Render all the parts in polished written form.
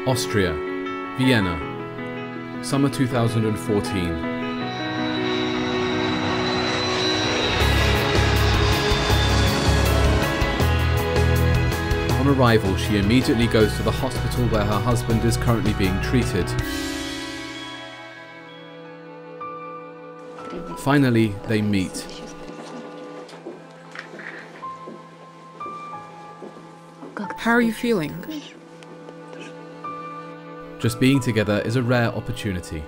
Austria, Vienna, summer 2014. On arrival, she immediately goes to the hospital where her husband is currently being treated. Finally, they meet. How are you feeling? Just being together is a rare opportunity.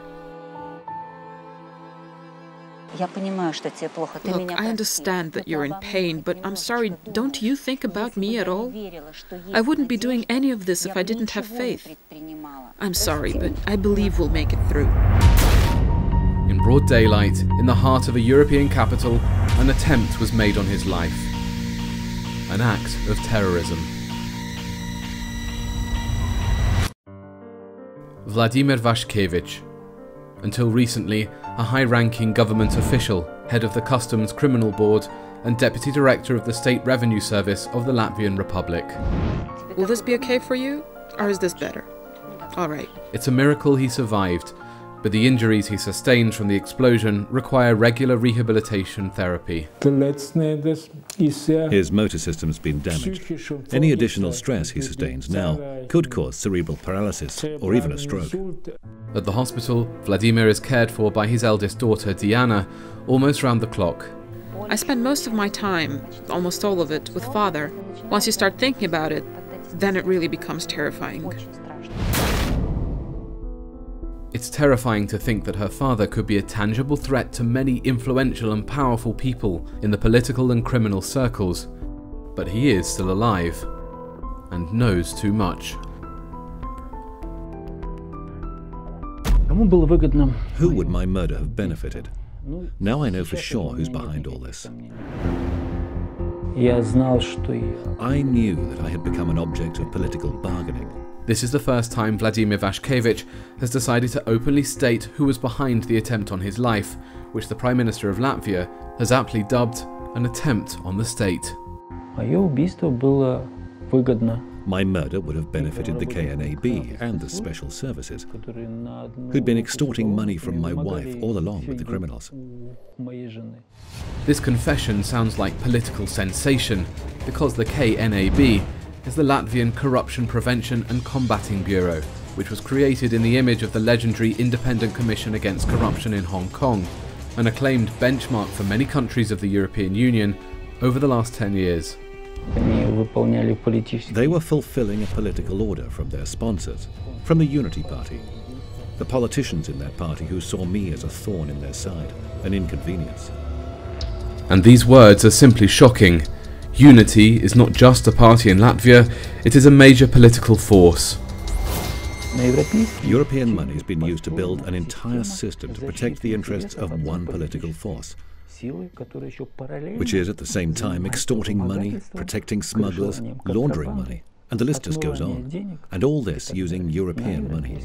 Look, I understand that you're in pain, but I'm sorry, don't you think about me at all? I wouldn't be doing any of this if I didn't have faith. I'm sorry, but I believe we'll make it through. In broad daylight, in the heart of a European capital, an attempt was made on his life. An act of terrorism. Vladimir Waszkiewicz, until recently a high-ranking government official, head of the Customs Criminal Board and Deputy Director of the State Revenue Service of the Latvian Republic. Will this be okay for you, or is this better? All right. It's a miracle he survived, but the injuries he sustained from the explosion require regular rehabilitation therapy. His motor system's been damaged. Any additional stress he sustains now could cause cerebral paralysis or even a stroke. At the hospital, Vladimir is cared for by his eldest daughter, Diana, almost round the clock. I spend most of my time, almost all of it, with Father. Once you start thinking about it, then it really becomes terrifying. It's terrifying to think that her father could be a tangible threat to many influential and powerful people in the political and criminal circles. But he is still alive, and knows too much. Who would my murder have benefited? Now I know for sure who's behind all this. I knew that I had become an object of political bargaining. This is the first time Vladimir Waszkiewicz has decided to openly state who was behind the attempt on his life, which the Prime Minister of Latvia has aptly dubbed an attempt on the state. My murder would have benefited the KNAB and the special services, who'd been extorting money from my wife all along with the criminals. This confession sounds like political sensation, because the KNAB is the Latvian Corruption Prevention and Combating Bureau, which was created in the image of the legendary Independent Commission Against Corruption in Hong Kong, an acclaimed benchmark for many countries of the European Union over the last 10 years. They were fulfilling a political order from their sponsors, from the Unity Party. The politicians in that party who saw me as a thorn in their side, an inconvenience. And these words are simply shocking. Unity is not just a party in Latvia, it is a major political force. European money has been used to build an entire system to protect the interests of one political force, which is at the same time extorting money, protecting smugglers, laundering money, and the list just goes on. And all this using European money.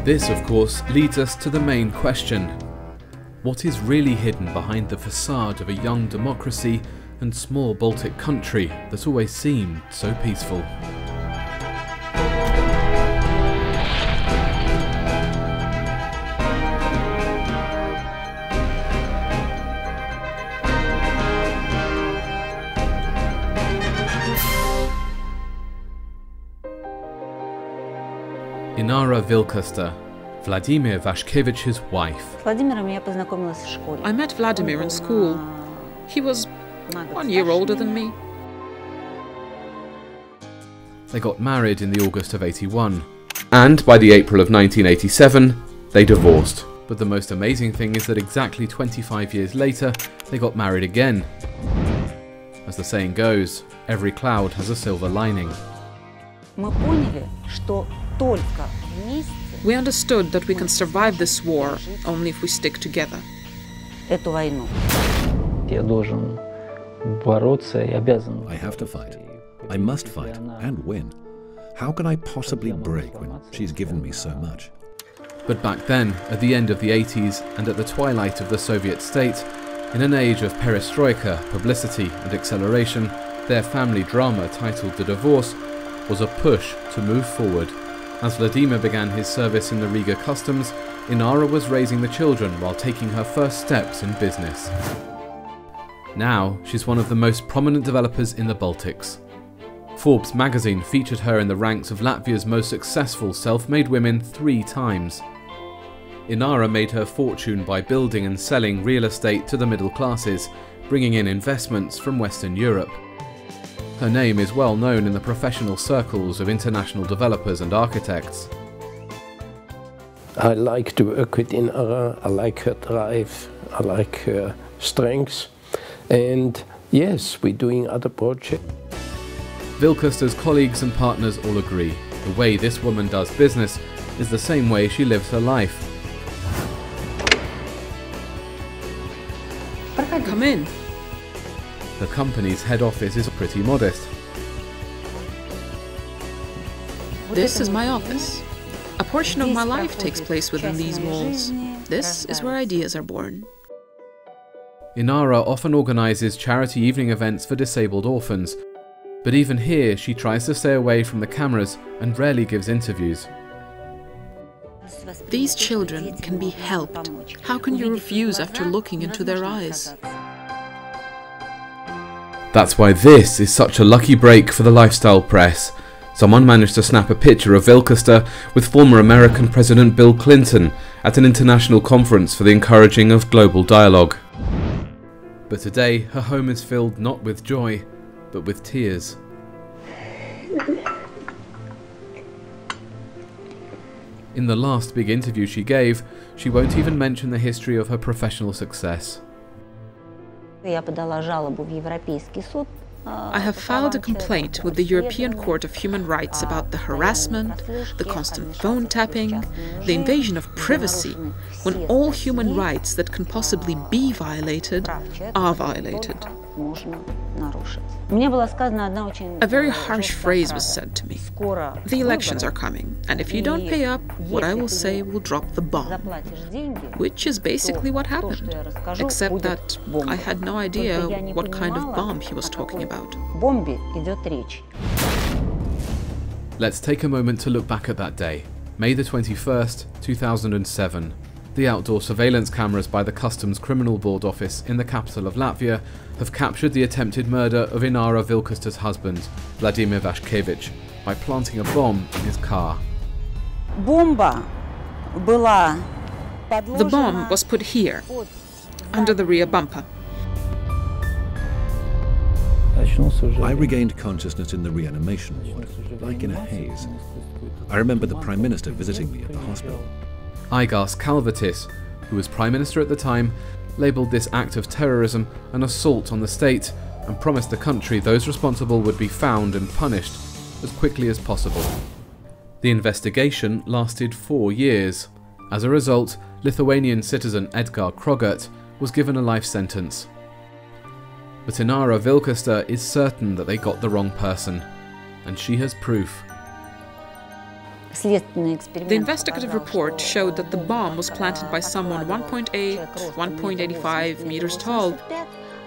This, of course, leads us to the main question. What is really hidden behind the facade of a young democracy and small Baltic country that always seemed so peaceful? Inara Vilkasta, Vladimir Waszkiewicz's wife. I met Vladimir in school. He was 1 year older than me. They got married in the August of '81, and by the April of 1987, they divorced. But the most amazing thing is that exactly 25 years later, they got married again. As the saying goes, every cloud has a silver lining. We understood that we can survive this war only if we stick together. I have to fight. I must fight and win. How can I possibly break when she's given me so much? But back then, at the end of the 80s and at the twilight of the Soviet state, in an age of perestroika, publicity and acceleration, Their family drama, titled The Divorce, was a push to move forward. As Vladimir began his service in the Riga customs, Inara was raising the children while taking her first steps in business. Now, she's one of the most prominent developers in the Baltics. Forbes magazine featured her in the ranks of Latvia's most successful self-made women 3 times. Inara made her fortune by building and selling real estate to the middle classes, bringing in investments from Western Europe. Her name is well known in the professional circles of international developers and architects. I like to work with Inara, I like her drive, I like her strengths, and yes, we're doing other projects. Vilkasta's colleagues and partners all agree. The way this woman does business is the same way she lives her life. Come in. The company's head office is pretty modest. This is my office. A portion of my life takes place within these walls. This is where ideas are born. Inara often organises charity evening events for disabled orphans, but even here she tries to stay away from the cameras and rarely gives interviews. These children can be helped. How can you refuse after looking into their eyes? That's why this is such a lucky break for the lifestyle press. Someone managed to snap a picture of Vilkasta with former American President Bill Clinton at an international conference for the encouraging of global dialogue. But today, her home is filled not with joy, but with tears. In the last big interview she gave, she won't even mention the history of her professional success. I have filed a complaint with the European Court of Human Rights about the harassment, the constant phone tapping, the invasion of privacy, when all human rights that can possibly be violated are violated. A very harsh phrase was said to me. The elections are coming, and if you don't pay up, what I will say will drop the bomb. Which is basically what happened, except that I had no idea what kind of bomb he was talking about. Let's take a moment to look back at that day, May the 21st, 2007. The outdoor surveillance cameras by the Customs Criminal Board office in the capital of Latvia have captured the attempted murder of Inara Vilkasta's husband, Vladimir Vaškevič, by planting a bomb in his car. The bomb was put here, under the rear bumper. I regained consciousness in the reanimation ward, like in a haze. I remember the Prime Minister visiting me at the hospital. Aigas Kalvatis, who was Prime Minister at the time, labelled this act of terrorism an assault on the state and promised the country those responsible would be found and punished as quickly as possible. The investigation lasted 4 years. As a result, Lithuanian citizen Edgar Krogat was given a life sentence. But Inara Vilkasta is certain that they got the wrong person, and she has proof. The investigative report showed that the bomb was planted by someone 1.8, 1.85 meters tall,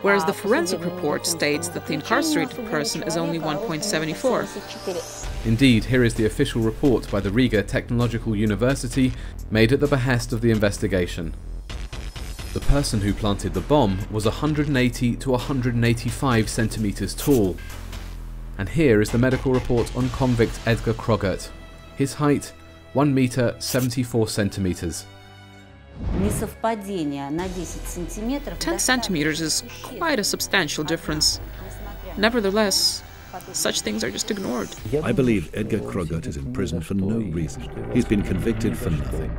whereas the forensic report states that the incarcerated person is only 1.74. Indeed, here is the official report by the Riga Technological University, made at the behest of the investigation. The person who planted the bomb was 180 to 185 centimeters tall. And here is the medical report on convict Edgar Krogat. His height, 1 meter 74 centimeters. 10 centimeters is quite a substantial difference. Nevertheless, such things are just ignored. I believe Edgar Krogat is in prison for no reason. He's been convicted for nothing.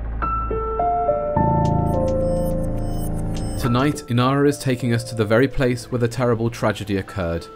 Tonight, Inara is taking us to the very place where the terrible tragedy occurred.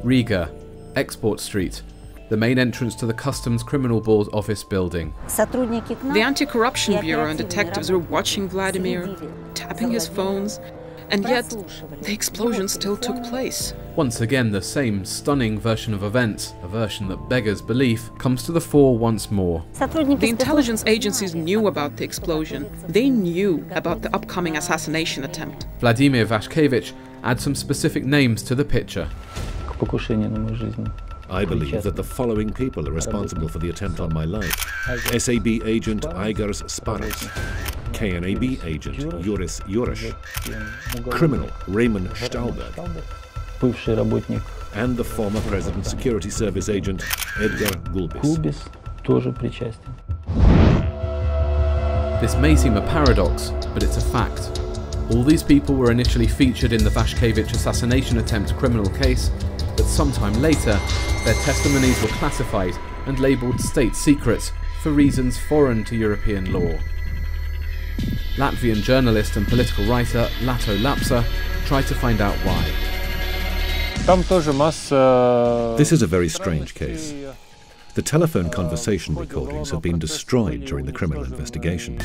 Riga, Export Street, the main entrance to the Customs Criminal Board office building. The Anti-Corruption Bureau and detectives were watching Vladimir, tapping his phones, and yet the explosion still took place. Once again, the same stunning version of events, a version that beggars belief, comes to the fore once more. The intelligence agencies knew about the explosion. They knew about the upcoming assassination attempt. Vladimir Vaškevič adds some specific names to the picture. I believe that the following people are responsible for the attempt on my life. SAB agent Igors Sparos, KNAB agent Juris Jurish, criminal Raymond Stahlberg, and the former President's Security Service agent Edgar Gulbis. This may seem a paradox, but it's a fact. All these people were initially featured in the Waszkiewicz assassination attempt criminal case, but sometime later, their testimonies were classified and labelled state secrets for reasons foreign to European law. Latvian journalist and political writer Lato Lapsa tried to find out why. This is a very strange case. The telephone conversation recordings have been destroyed during the criminal investigation.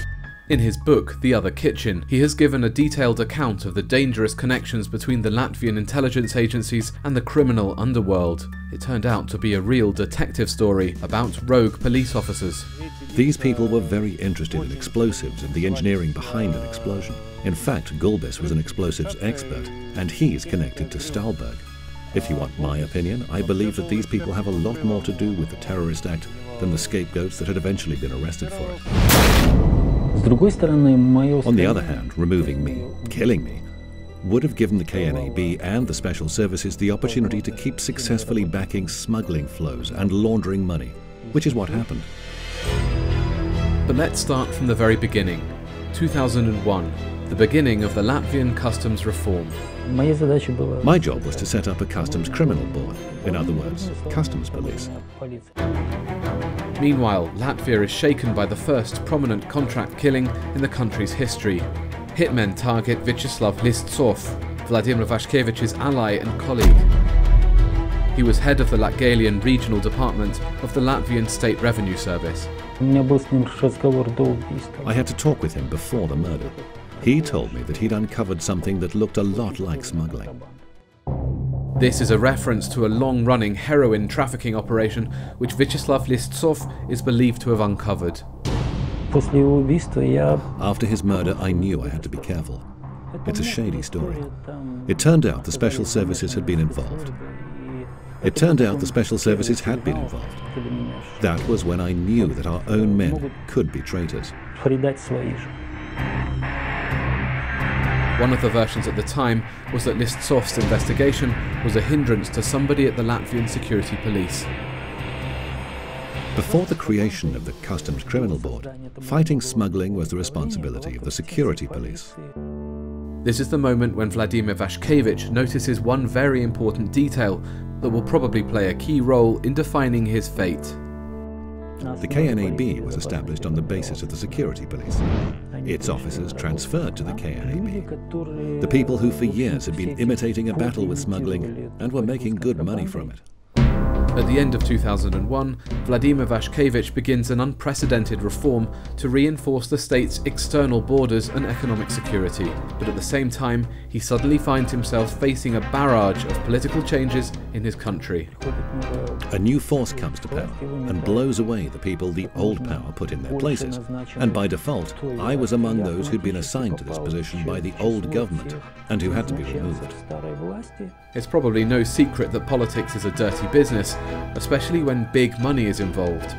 In his book, The Other Kitchen, he has given a detailed account of the dangerous connections between the Latvian intelligence agencies and the criminal underworld. It turned out to be a real detective story about rogue police officers. These people were very interested in explosives and the engineering behind an explosion. In fact, Gulbis was an explosives expert, and he's connected to Stahlberg. If you want my opinion, I believe that these people have a lot more to do with the terrorist act than the scapegoats that had eventually been arrested for it. On the other hand, removing me, killing me, would have given the KNAB and the special services the opportunity to keep successfully backing smuggling flows and laundering money, which is what happened. But let's start from the very beginning. 2001, the beginning of the Latvian customs reform. My job was to set up a customs criminal board, in other words, customs police. Meanwhile, Latvia is shaken by the first prominent contract killing in the country's history. Hitmen target Vyacheslav Listsov, Vladimir Waszkiewicz's ally and colleague. He was head of the Latgalian regional department of the Latvian State Revenue Service. I had to talk with him before the murder. He told me that he'd uncovered something that looked a lot like smuggling. This is a reference to a long-running heroin trafficking operation which Vyacheslav Listsov is believed to have uncovered. After his murder, I knew I had to be careful. It's a shady story. It turned out the special services had been involved. That was when I knew that our own men could be traitors. One of the versions at the time was that Listsov's investigation was a hindrance to somebody at the Latvian security police. Before the creation of the Customs Criminal Board, fighting smuggling was the responsibility of the security police. This is the moment when Vladimir Waszkiewicz notices one very important detail that will probably play a key role in defining his fate. The KNAB was established on the basis of the security police. Its officers transferred to the KNAB. The people who for years had been imitating a battle with smuggling and were making good money from it. At the end of 2001, Vladimir Waszkiewicz begins an unprecedented reform to reinforce the state's external borders and economic security. But at the same time, he suddenly finds himself facing a barrage of political changes in his country. A new force comes to power and blows away the people the old power put in their places. And by default, I was among those who'd been assigned to this position by the old government and who had to be removed. It's probably no secret that politics is a dirty business, especially when big money is involved.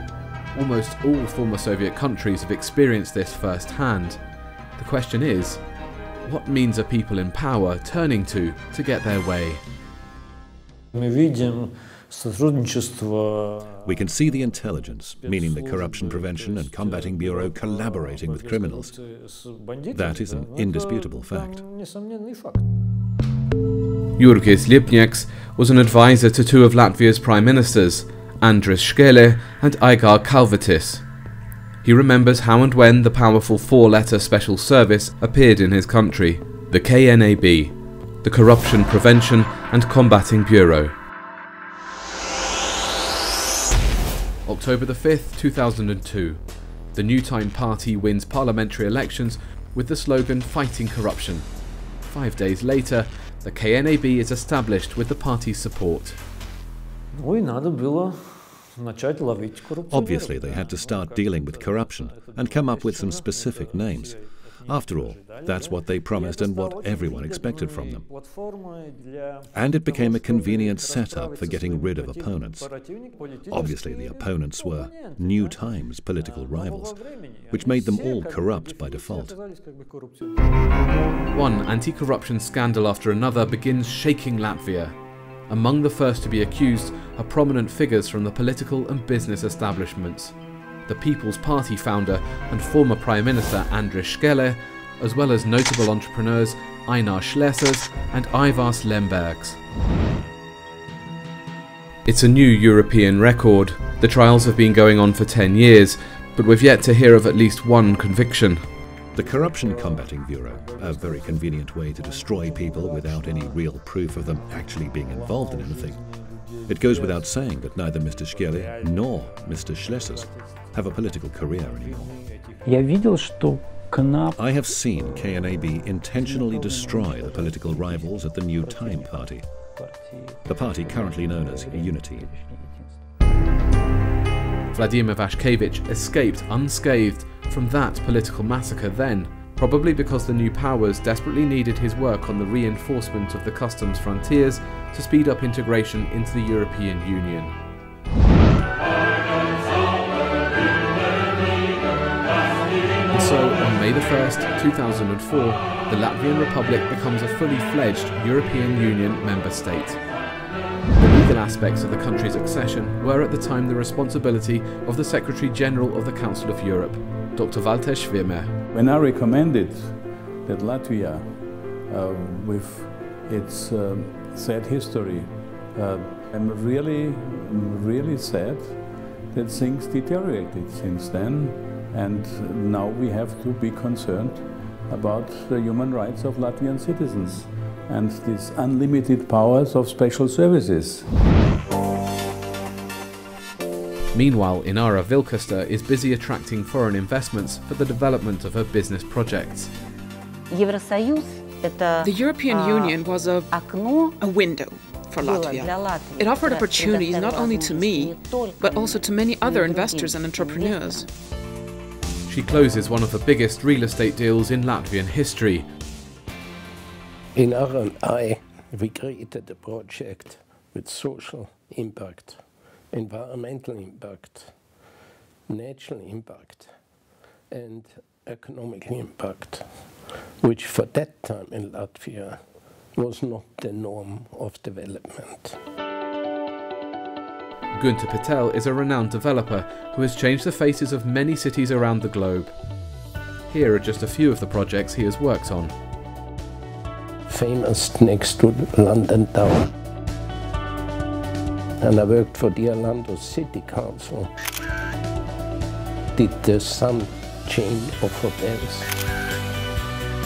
Almost all former Soviet countries have experienced this firsthand. The question is, what means are people in power turning to get their way? We can see the intelligence, meaning the Corruption Prevention and Combating Bureau collaborating with criminals. That is an indisputable fact. Jurgis Lipnieks was an advisor to two of Latvia's prime ministers, Andris Škele and Igor Kalvetis. He remembers how and when the powerful four-letter special service appeared in his country, the KNAB, the Corruption Prevention and Combating Bureau. October the 5th, 2002. The New Time Party wins parliamentary elections with the slogan "Fighting Corruption." 5 days later, the KNAB is established with the party's support. Obviously, they had to start dealing with corruption and come up with some specific names. After all, that's what they promised and what everyone expected from them. And it became a convenient setup for getting rid of opponents. Obviously, the opponents were New Times political rivals, which made them all corrupt by default. One anti-corruption scandal after another begins shaking Latvia. Among the first to be accused are prominent figures from the political and business establishments. The People's Party founder and former Prime Minister Andrzeja, as well as notable entrepreneurs Einar Schlesers and Ivars Lembergs. It's a new European record. The trials have been going on for 10 years, but we've yet to hear of at least one conviction. The Corruption Combating Bureau, a very convenient way to destroy people without any real proof of them actually being involved in anything. It goes without saying that neither Mr. Skjele nor Mr. Schlesers have a political career anymore. I have seen KNAB intentionally destroy the political rivals at the New Time Party, the party currently known as Unity. Vladimir Vashkevich escaped unscathed from that political massacre then, probably because the new powers desperately needed his work on the reinforcement of the customs frontiers to speed up integration into the European Union. And so, on May 1st, 2004, the Latvian Republic becomes a fully fledged European Union member state. The legal aspects of the country's accession were at the time the responsibility of the Secretary-General of the Council of Europe, Dr. Walter Schwimmer. When I recommended that Latvia, with its sad history, I'm really sad that things deteriorated since then, and now we have to be concerned about the human rights of Latvian citizens and these unlimited powers of special services. Meanwhile, Inara Vilkasta is busy attracting foreign investments for the development of her business projects. The European Union was a window for Latvia. It offered opportunities not only to me, but also to many other investors and entrepreneurs. She closes one of the biggest real estate deals in Latvian history. Inara and I, we created a project with social impact, environmental impact, natural impact, and economic impact, which for that time in Latvia was not the norm of development. Gunter Patel is a renowned developer who has changed the faces of many cities around the globe. Here are just a few of the projects he has worked on. Famous next to London Tower. And I worked for the Orlando City Council. Did the Sun chain of hotels.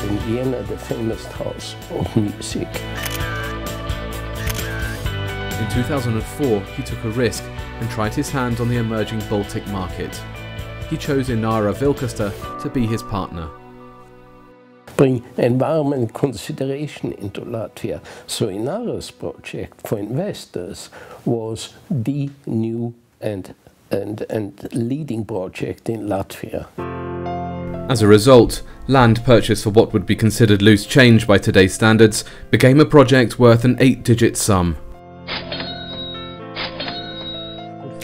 In Vienna, the famous house of music. In 2004, he took a risk and tried his hand on the emerging Baltic market. He chose Inara Vilkasta to be his partner. Bring environment consideration into Latvia. So Inara's project for investors was the new and leading project in Latvia. As a result, land purchased for what would be considered loose change by today's standards became a project worth an 8-digit sum.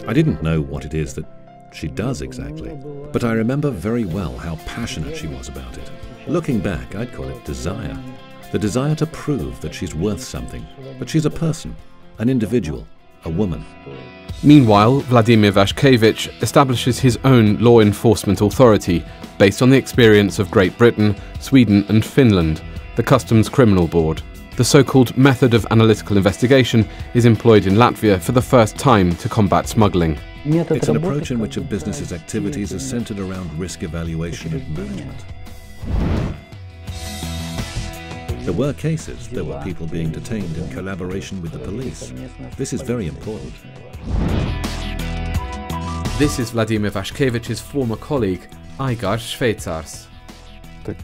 I didn't know what it is that she does exactly, but I remember very well how passionate she was about it. Looking back, I'd call it desire. The desire to prove that she's worth something, but she's a person, an individual, a woman. Meanwhile, Vladimir Vashkevich establishes his own law enforcement authority based on the experience of Great Britain, Sweden and Finland, the Customs Criminal Board. The so-called method of analytical investigation is employed in Latvia for the first time to combat smuggling. It's an approach in which a business's activities are centered around risk evaluation and management. There were cases, there were people being detained in collaboration with the police. This is very important. This is Vladimir Vashkevich's former colleague, Igor Šveicars.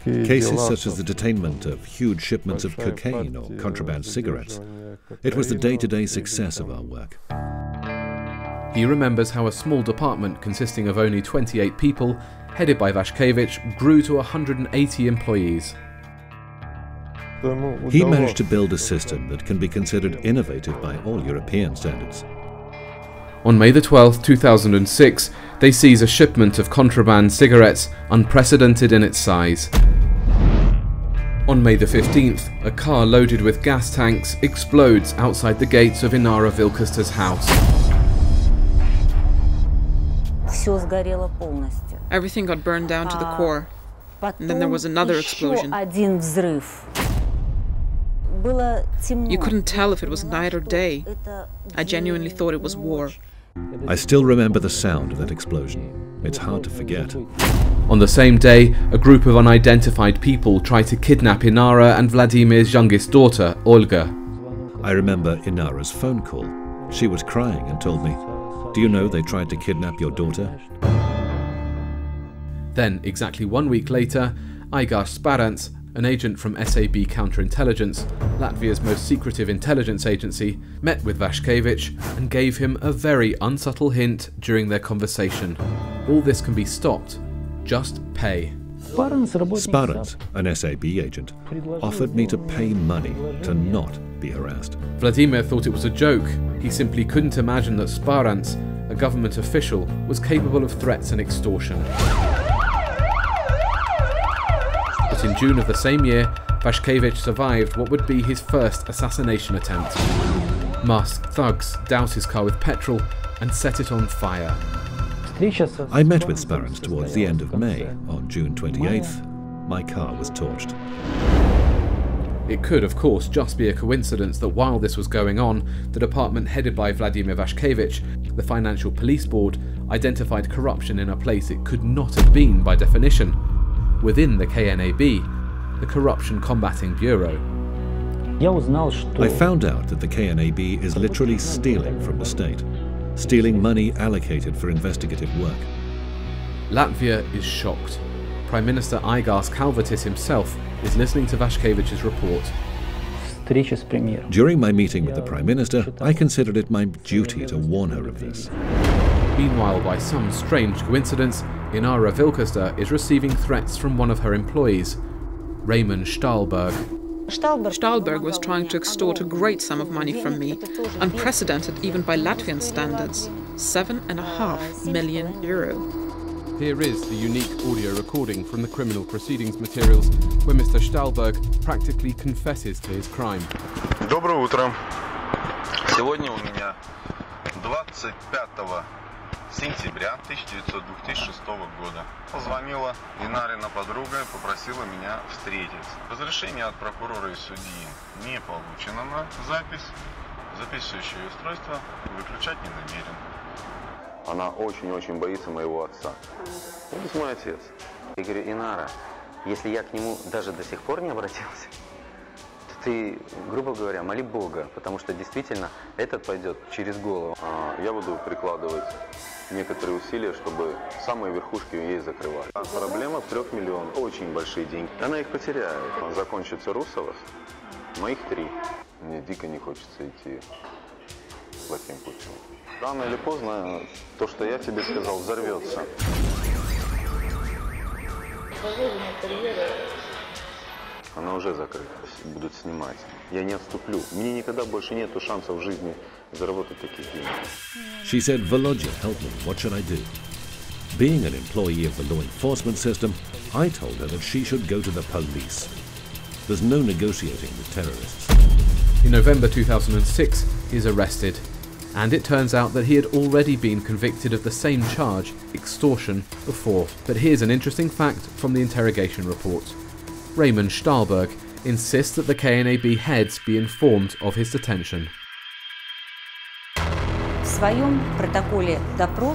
Cases such as the detainment of huge shipments of cocaine or contraband cigarettes. It was the day-to-day success of our work. He remembers how a small department consisting of only 28 people, headed by Waszkiewicz, grew to 180 employees. He managed to build a system that can be considered innovative by all European standards. On May 12, 2006, they seize a shipment of contraband cigarettes unprecedented in its size. On May 15th, a car loaded with gas tanks explodes outside the gates of Inara Vilkester's house. Everything got burned down to the core. And then there was another explosion. You couldn't tell if it was night or day. I genuinely thought it was war. I still remember the sound of that explosion. It's hard to forget. On the same day, a group of unidentified people tried to kidnap Inara and Vladimir's youngest daughter, Olga. I remember Inara's phone call. She was crying and told me, "Do you know they tried to kidnap your daughter?" Then, exactly 1 week later, Aigaš Sparants, an agent from SAB Counterintelligence, Latvia's most secretive intelligence agency, met with Waszkiewicz and gave him a very unsubtle hint during their conversation. All this can be stopped. Just pay. Sparants, an SAB agent, offered me to pay money to not be harassed. Vladimir thought it was a joke. He simply couldn't imagine that Sparants, a government official, was capable of threats and extortion. But in June of the same year, Waszkiewicz survived what would be his first assassination attempt. Masked thugs doused his car with petrol and set it on fire. I met with Sparants towards the end of May. On June 28th, my car was torched. It could, of course, just be a coincidence that while this was going on, the department headed by Vladimir Waszkiewicz, the Financial Police Board, identified corruption in a place it could not have been by definition. Within the KNAB, the Corruption Combating Bureau. I found out that the KNAB is literally stealing from the state, stealing money allocated for investigative work. Latvia is shocked. Prime Minister Aigaš Kalvietis himself is listening to Waszkiewicz's report. During my meeting with the Prime Minister, I considered it my duty to warn her of this. Meanwhile, by some strange coincidence, Inara Vilkester is receiving threats from one of her employees, Raymond Stahlberg. Stahlberg was trying to extort a great sum of money from me, unprecedented even by Latvian standards, €7.5 million. Here is the unique audio recording from the criminal proceedings materials where Mr. Stahlberg practically confesses to his crime. Доброе утро. Сегодня у меня 25 сентября 2006 года. Позвонила Инарина подруга и попросила меня встретиться. Разрешение от прокурора и судьи не получено на запись. Записывающее устройство выключать не намерен. Она очень-очень боится моего отца. Он мой отец. Я говорю, Инара, если я к нему даже до сих пор не обратился, то ты, грубо говоря, моли Бога, потому что действительно этот пойдет через голову. Я буду прикладывать некоторые усилия, чтобы самые верхушки ей закрывали. Проблема в 3 миллионах. Очень большие деньги. Она их потеряет. Закончится Русовос, моих 3. Мне дико не хочется идти плохим путем. Рано или поздно то, что я тебе сказал, взорвется. Она уже закрыта. Будут снимать. Я не отступлю. Мне никогда больше нету шансов в жизни заработать такие деньги. She said, Volodya, help me. What should I do? Being an employee of the law enforcement system, I told her that she should go to the police. There's no negotiating with terrorists. In November 2006, he is arrested. And it turns out that he had already been convicted of the same charge, extortion, before. But here's an interesting fact from the interrogation report. Raymond Stahlberg insists that the KNAB heads be informed of his detention.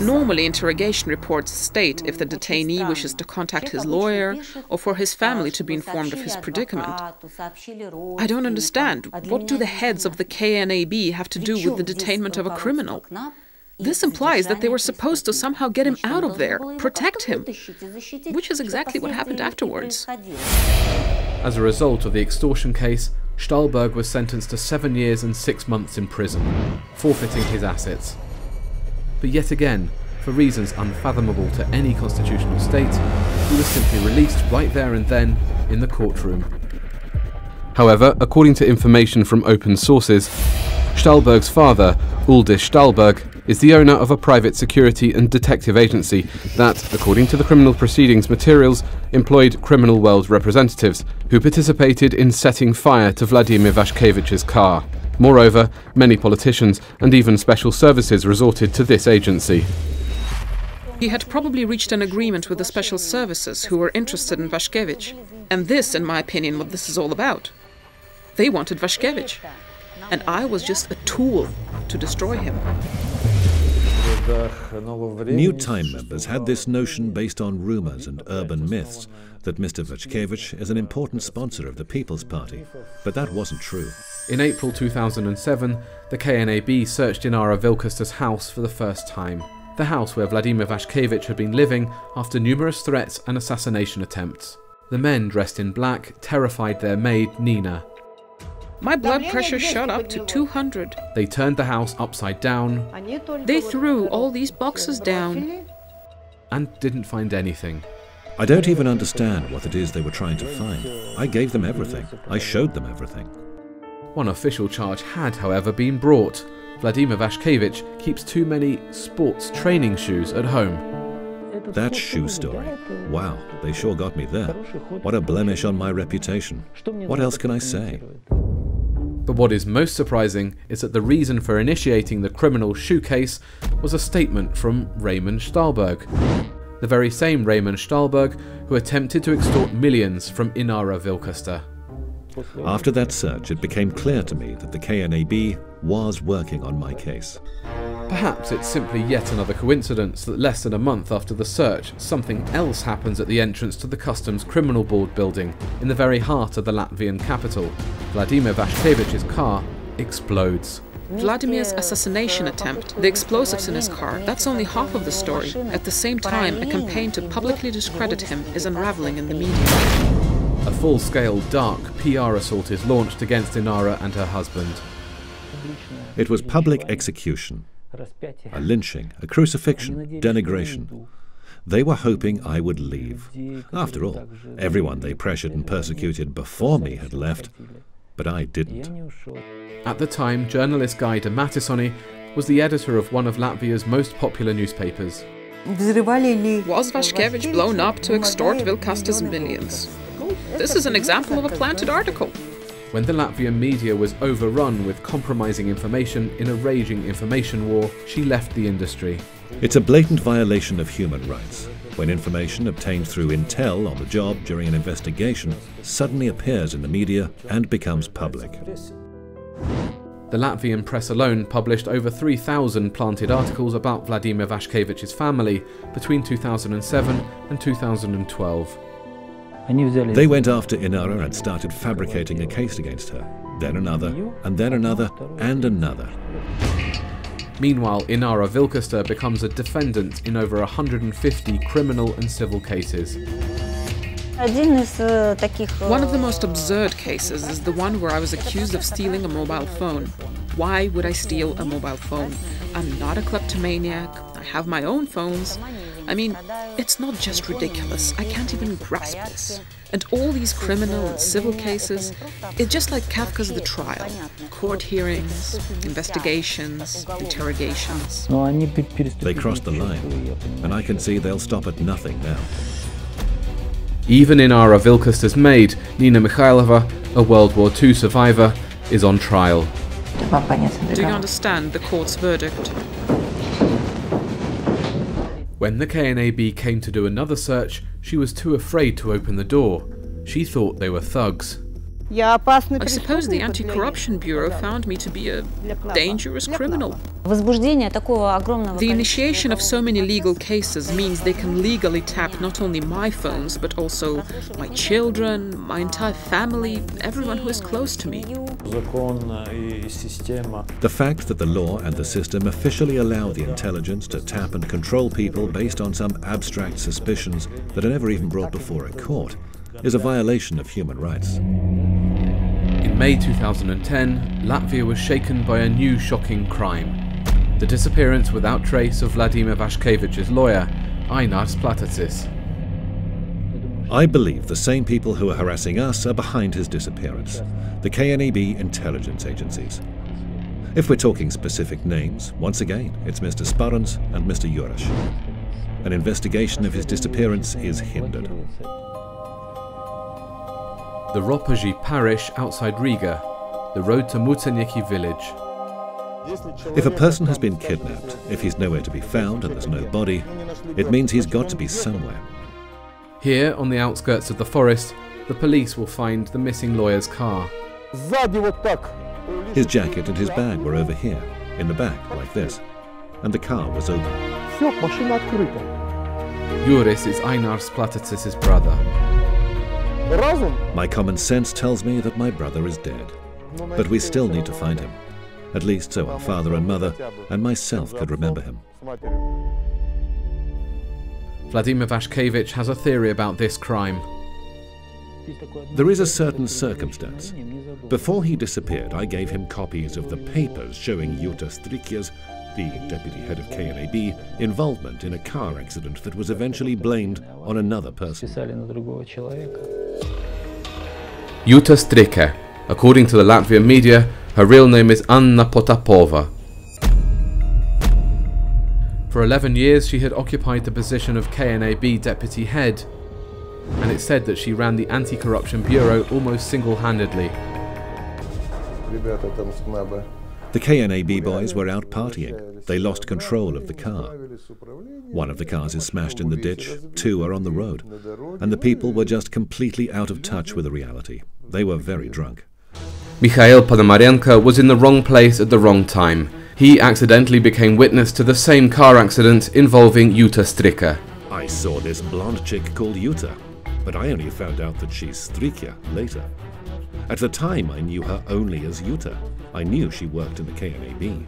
Normally, interrogation reports state if the detainee wishes to contact his lawyer or for his family to be informed of his predicament. I don't understand. What do the heads of the KNAB have to do with the detainment of a criminal? This implies that they were supposed to somehow get him out of there, protect him, which is exactly what happened afterwards. As a result of the extortion case, Stahlberg was sentenced to 7 years and 6 months in prison, forfeiting his assets. but yet again, for reasons unfathomable to any constitutional state, he was simply released right there and then in the courtroom. However, according to information from open sources, Stahlberg's father, Ulrich Stahlberg, is the owner of a private security and detective agency that, according to the criminal proceedings materials, employed criminal world representatives who participated in setting fire to Vladimir Waszkiewicz's car. Moreover, many politicians and even special services resorted to this agency. He had probably reached an agreement with the special services who were interested in Waszkiewicz. And this, in my opinion, what this is all about. They wanted Waszkiewicz. And I was just a tool to destroy him. New Time members had this notion based on rumours and urban myths that Mr. Waszkiewicz is an important sponsor of the People's Party, but that wasn't true. In April 2007, the KNAB searched Inara Vilkasta's house for the first time. The house where Vladimir Waszkiewicz had been living after numerous threats and assassination attempts. The men dressed in black terrified their maid, Nina. My blood pressure shot up to 200. They turned the house upside down. They threw all these boxes down. And didn't find anything. I don't even understand what it is they were trying to find. I gave them everything. I showed them everything. One official charge had, however, been brought. Vladimir Waszkiewicz keeps too many sports training shoes at home. That shoe story. Wow, they sure got me there. What a blemish on my reputation. What else can I say? But what is most surprising is that the reason for initiating the criminal shoe case was a statement from Raymond Stahlberg. The very same Raymond Stahlberg who attempted to extort millions from Inara Vilkasta. After that search, it became clear to me that the KNAB was working on my case. Perhaps it's simply yet another coincidence that less than a month after the search, something else happens at the entrance to the Customs Criminal Board building in the very heart of the Latvian capital. Vladimir Waszkiewicz's car explodes. Vladimir's assassination attempt, the explosives in his car, that's only half of the story. At the same time, a campaign to publicly discredit him is unraveling in the media. A full-scale, dark PR assault is launched against Inara and her husband. It was public execution, a lynching, a crucifixion, denigration. They were hoping I would leave. After all, everyone they pressured and persecuted before me had left, but I didn't. At the time, journalist Guy de Mattisoni was the editor of one of Latvia's most popular newspapers. Was Waszkiewicz blown up to extort Vilkasta's millions? This is an example of a planted article. When the Latvian media was overrun with compromising information in a raging information war, she left the industry. It's a blatant violation of human rights when information obtained through intel on the job during an investigation suddenly appears in the media and becomes public. The Latvian press alone published over 3,000 planted articles about Vladimir Waszkiewicz's family between 2007 and 2012. They went after Inara and started fabricating a case against her, then another, and then another, and another. Meanwhile, Inara Vilkasta becomes a defendant in over 150 criminal and civil cases. One of the most absurd cases is the one where I was accused of stealing a mobile phone. Why would I steal a mobile phone? I'm not a kleptomaniac. I have my own phones. I mean, it's not just ridiculous. I can't even grasp this. And all these criminal and civil cases, it's just like Kafka's The Trial. Court hearings, investigations, interrogations. They crossed the line, and I can see they'll stop at nothing now. Even Inara Vilkasta's maid, Nina Mikhailova, a World War II survivor, is on trial. Do you understand the court's verdict? When the KNAB came to do another search, she was too afraid to open the door. She thought they were thugs. I suppose the Anti-Corruption Bureau found me to be a dangerous criminal. The initiation of so many legal cases means they can legally tap not only my phones, but also my children, my entire family, everyone who is close to me. The fact that the law and the system officially allow the intelligence to tap and control people based on some abstract suspicions that are never even brought before a court is a violation of human rights. In May 2010, Latvia was shaken by a new shocking crime. The disappearance without trace of Vladimir Waszkiewicz's lawyer, Einar Splatacis. I believe the same people who are harassing us are behind his disappearance, the KNAB intelligence agencies. If we're talking specific names, once again, it's Mr. Sparrans and Mr. Jurash. An investigation of his disappearance is hindered. The Ropăji parish outside Riga, the road to Muțenieki village. If a person has been kidnapped, if he's nowhere to be found and there's no body, it means he's got to be somewhere. Here, on the outskirts of the forest, the police will find the missing lawyer's car. His jacket and his bag were over here, in the back, like this, and the car was open. Juris is Einar Splatacis' brother. My common sense tells me that my brother is dead, but we still need to find him, at least so our father and mother and myself could remember him. Vladimir Waszkiewicz has a theory about this crime. There is a certain circumstance. Before he disappeared, I gave him copies of the papers showing Jutta Stricja's, the deputy head of KNAB, involvement in a car accident that was eventually blamed on another person. Jutta Stricja. According to the Latvian media, her real name is Anna Potapova. For 11 years she had occupied the position of KNAB deputy head, and it's said that she ran the anti-corruption bureau almost single-handedly. The KNAB boys were out partying. They lost control of the car. One of the cars is smashed in the ditch, 2 are on the road, and the people were just completely out of touch with the reality. They were very drunk. Mikhail Ponomarenko was in the wrong place at the wrong time. He accidentally became witness to the same car accident involving Jutta Stricja. I saw this blonde chick called Jutta, but I only found out that she's Stricja later. At the time I knew her only as Jutta. I knew she worked in the KNAB.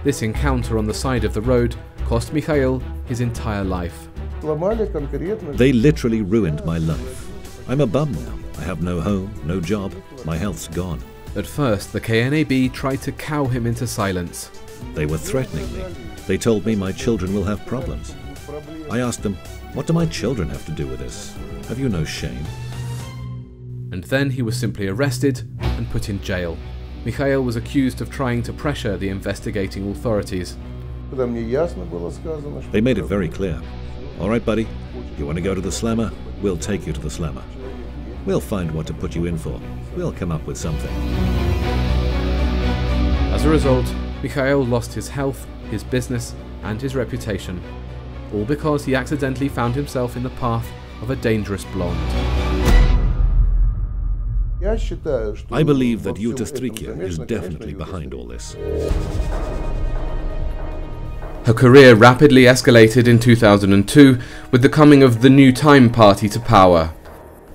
This encounter on the side of the road cost Mikhail his entire life. They literally ruined my life. I'm a bum now. I have no home, no job, my health's gone. At first, the KNAB tried to cow him into silence. They were threatening me. They told me my children will have problems. I asked them, what do my children have to do with this? Have you no shame? And then he was simply arrested and put in jail. Mikhail was accused of trying to pressure the investigating authorities. They made it very clear. All right, buddy, you want to go to the slammer? We'll take you to the slammer. We'll find what to put you in for. We'll come up with something. As a result, Mikhail lost his health, his business, and his reputation, all because he accidentally found himself in the path of a dangerous blonde. I believe that Jutta Stricja is definitely behind all this. Her career rapidly escalated in 2002 with the coming of the New Time party to power.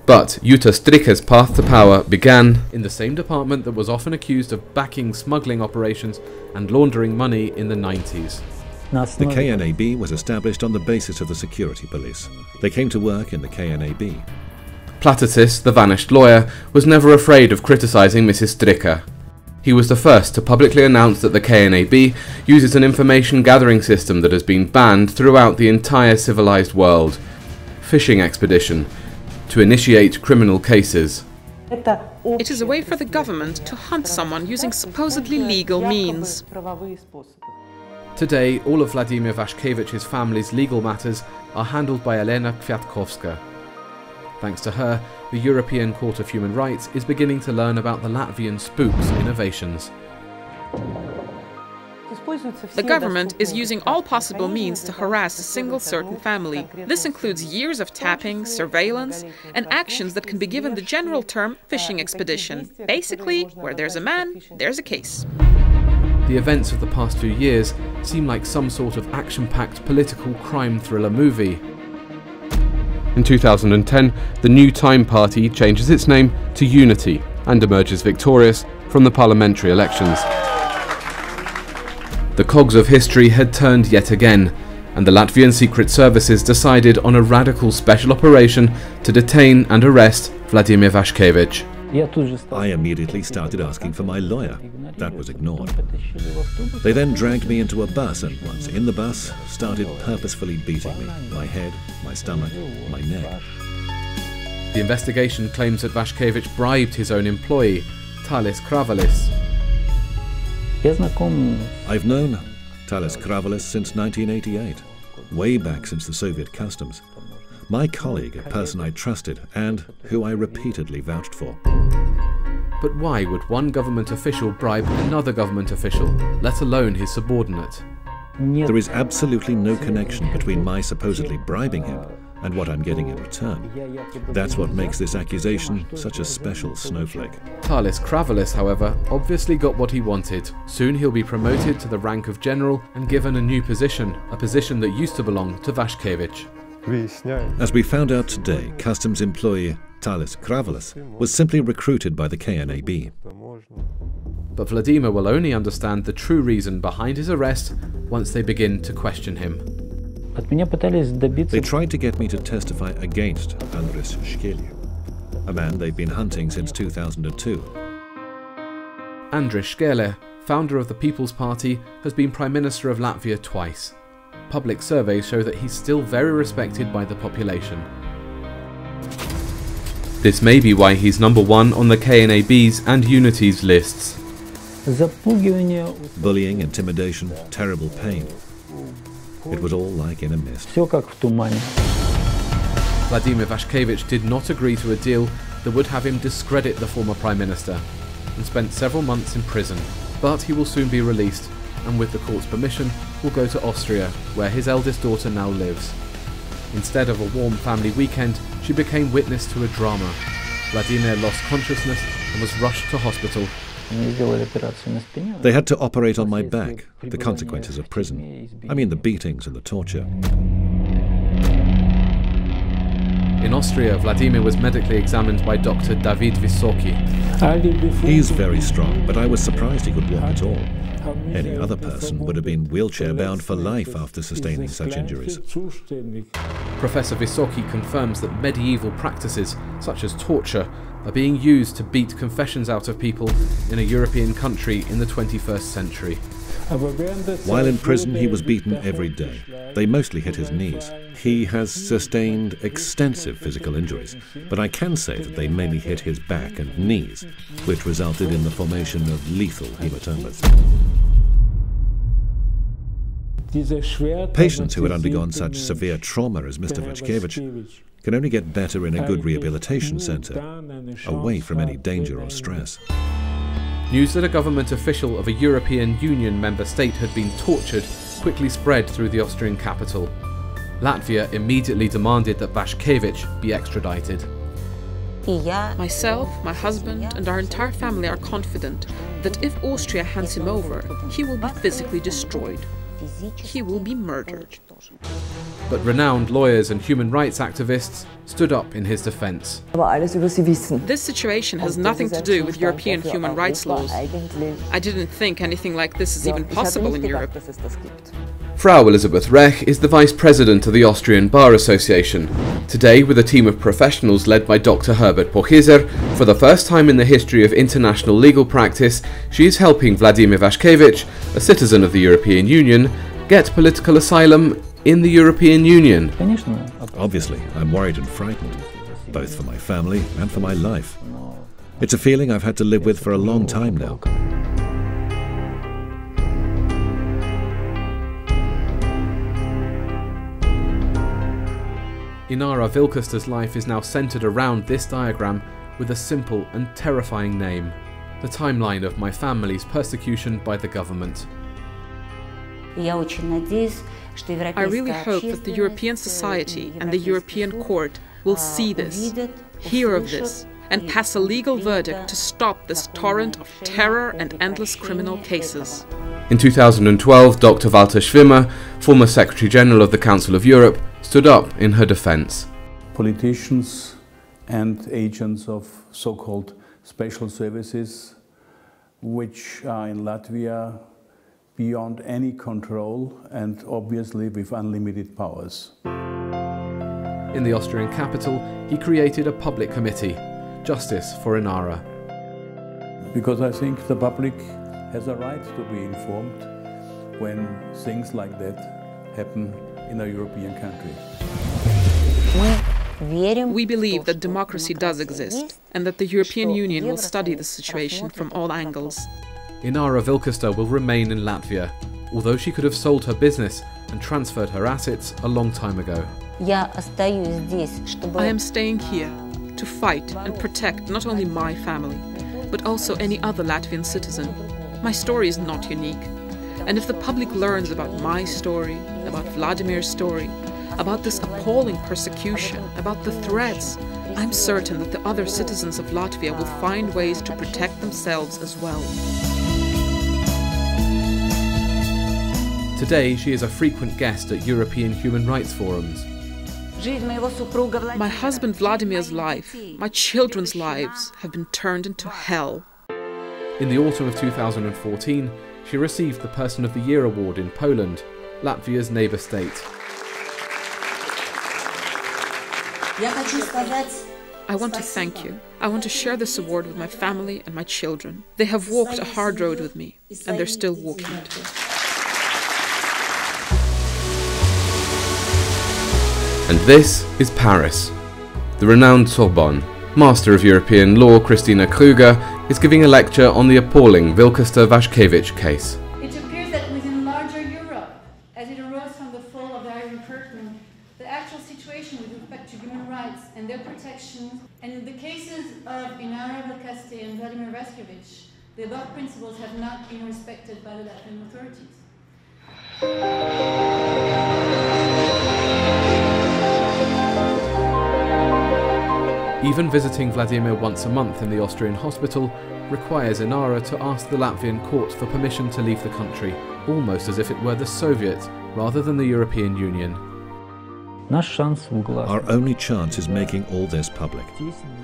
But Jutta Stricja's path to power began in the same department that was often accused of backing smuggling operations and laundering money in the 90s. The KNAB was established on the basis of the security police. They came to work in the KNAB. Platacis, the vanished lawyer, was never afraid of criticizing Mrs. Stricja. He was the first to publicly announce that the KNAB uses an information gathering system that has been banned throughout the entire civilized world. Fishing expedition. To initiate criminal cases. It is a way for the government to hunt someone using supposedly legal means. Today, all of Vladimir Waszkiewicz's family's legal matters are handled by Elena Kwiatkowska. Thanks to her, the European Court of Human Rights is beginning to learn about the Latvian spook's innovations. The government is using all possible means to harass a single certain family. This includes years of tapping, surveillance, and actions that can be given the general term fishing expedition. Basically, where there's a man, there's a case. The events of the past few years seem like some sort of action-packed political crime thriller movie. In 2010, the New Time party changes its name to Unity and emerges victorious from the parliamentary elections. The cogs of history had turned yet again, and the Latvian secret services decided on a radical special operation to detain and arrest Vladimir Waszkiewicz. I immediately started asking for my lawyer. that was ignored. They then dragged me into a bus, and once in the bus, started purposefully beating me. My head, my stomach, my neck. The investigation claims that Waszkiewicz bribed his own employee, Talis Kravalis. I've known Talis Kravalis since 1988, way back since the Soviet customs. My colleague, a person I trusted and who I repeatedly vouched for. But why would one government official bribe another government official, let alone his subordinate? There is absolutely no connection between my supposedly bribing him and what I'm getting in return. That's what makes this accusation such a special snowflake. Talis Kravalis, however, obviously got what he wanted. Soon he'll be promoted to the rank of general and given a new position, a position that used to belong to Waszkiewicz. As we found out today, customs employee Talis Kravalis was simply recruited by the KNAB. But Vladimir will only understand the true reason behind his arrest once they begin to question him. They tried to get me to testify against Andres Shkeli, a man they've been hunting since 2002. Andres Shkeli, founder of the People's Party, has been Prime Minister of Latvia twice. Public surveys show that he's still very respected by the population. This may be why he's #1 on the KNAB's and Unity's lists. Bullying, intimidation, terrible pain. It was all like in a mist. Vladimir Waszkiewicz did not agree to a deal that would have him discredit the former Prime Minister and spent several months in prison. But he will soon be released and with the court's permission will go to Austria, where his eldest daughter now lives. Instead of a warm family weekend, she became witness to a drama. Vladimir lost consciousness and was rushed to hospital. They had to operate on my back, the consequences of prison. I mean the beatings and the torture. In Austria, Vladimir was medically examined by Dr. David Wysoki. He's very strong, but I was surprised he could walk at all. Any other person would have been wheelchair-bound for life after sustaining such injuries. Professor Wysoki confirms that medieval practices, such as torture, are being used to beat confessions out of people in a European country in the 21st century. While in prison, he was beaten every day. They mostly hit his knees. He has sustained extensive physical injuries, but I can say that they mainly hit his back and knees, which resulted in the formation of lethal hematomas. Patients who had undergone such severe trauma as Mr. Waszkiewicz can only get better in a good rehabilitation centre, away from any danger or stress. News that a government official of a European Union member state had been tortured quickly spread through the Austrian capital. Latvia immediately demanded that Waszkiewicz be extradited. Myself, my husband, and our entire family are confident that if Austria hands him over, he will be physically destroyed. He will be murdered. But renowned lawyers and human rights activists stood up in his defense. This situation has nothing to do with European human rights laws. I didn't think anything like this is even possible in Europe. Frau Elisabeth Rech is the Vice President of the Austrian Bar Association. Today, with a team of professionals led by Dr. Herbert Pochizer, for the first time in the history of international legal practice, she is helping Vladimir Waszkiewicz, a citizen of the European Union, get political asylum in the European Union. Obviously, I'm worried and frightened, both for my family and for my life. It's a feeling I've had to live with for a long time now. Inara Vilkaster's life is now centered around this diagram with a simple and terrifying name: the timeline of my family's persecution by the government. I really hope that the European society and the European court will see this, hear of this, and pass a legal verdict to stop this torrent of terror and endless criminal cases. In 2012, Dr. Walter Schwimmer, former Secretary General of the Council of Europe, stood up in her defense. Politicians and agents of so-called special services, which are in Latvia beyond any control and obviously with unlimited powers. In the Austrian capital, he created a public committee, Justice for Inara. Because I think the public has a right to be informed when things like that happen in a European country. We believe that democracy does exist and that the European Union will study the situation from all angles. Inara Vilkasta will remain in Latvia, although she could have sold her business and transferred her assets a long time ago. I am staying here to fight and protect not only my family, but also any other Latvian citizen. My story is not unique. And if the public learns about my story, about Vladimir's story, about this appalling persecution, about the threats, I'm certain that the other citizens of Latvia will find ways to protect themselves as well. Today, she is a frequent guest at European human rights forums. My husband Vladimir's life, my children's lives, have been turned into hell. In the autumn of 2014, she received the Person of the Year award in Poland, Latvia's neighbour state. I want to thank you. I want to share this award with my family and my children. They have walked a hard road with me, and they're still walking it. And this is Paris. The renowned Sorbonne, Master of European Law Christina Kruger, is giving a lecture on the appalling Vilkasta-Vashkevich case. It appears that within larger Europe, as it arose from the fall of the Iron Curtain, the actual situation with respect to human rights and their protection, and in the cases of Inara Vilkasta and Vladimir Vashkevich, the above principles have not been respected by the Latvian authorities. Even visiting Vladimir once a month in the Austrian hospital requires Inara to ask the Latvian court for permission to leave the country, almost as if it were the Soviet rather than the European Union. Our only chance is making all this public.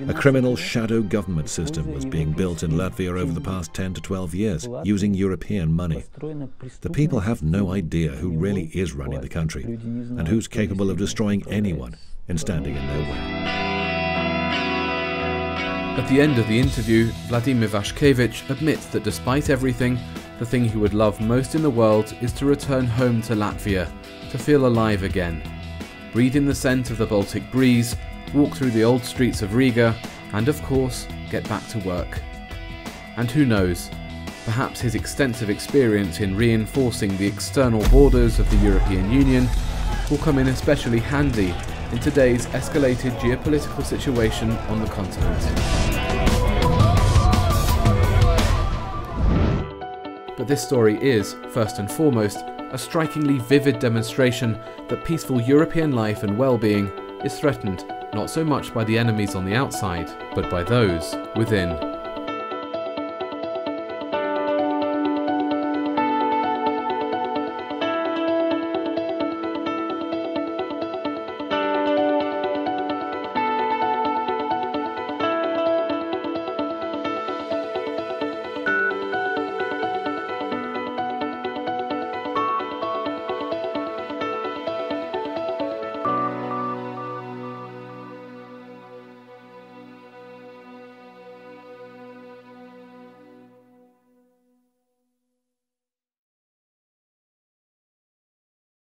A criminal shadow government system was being built in Latvia over the past 10 to 12 years, using European money. The people have no idea who really is running the country, and who's capable of destroying anyone and standing in their way. At the end of the interview, Vladimir Vashkevich admits that despite everything, the thing he would love most in the world is to return home to Latvia, to feel alive again. Breathe in the scent of the Baltic breeze, walk through the old streets of Riga, and of course, get back to work. And who knows, perhaps his extensive experience in reinforcing the external borders of the European Union will come in especially handy in today's escalated geopolitical situation on the continent. But this story is, first and foremost, a strikingly vivid demonstration that peaceful European life and well-being is threatened not so much by the enemies on the outside, but by those within.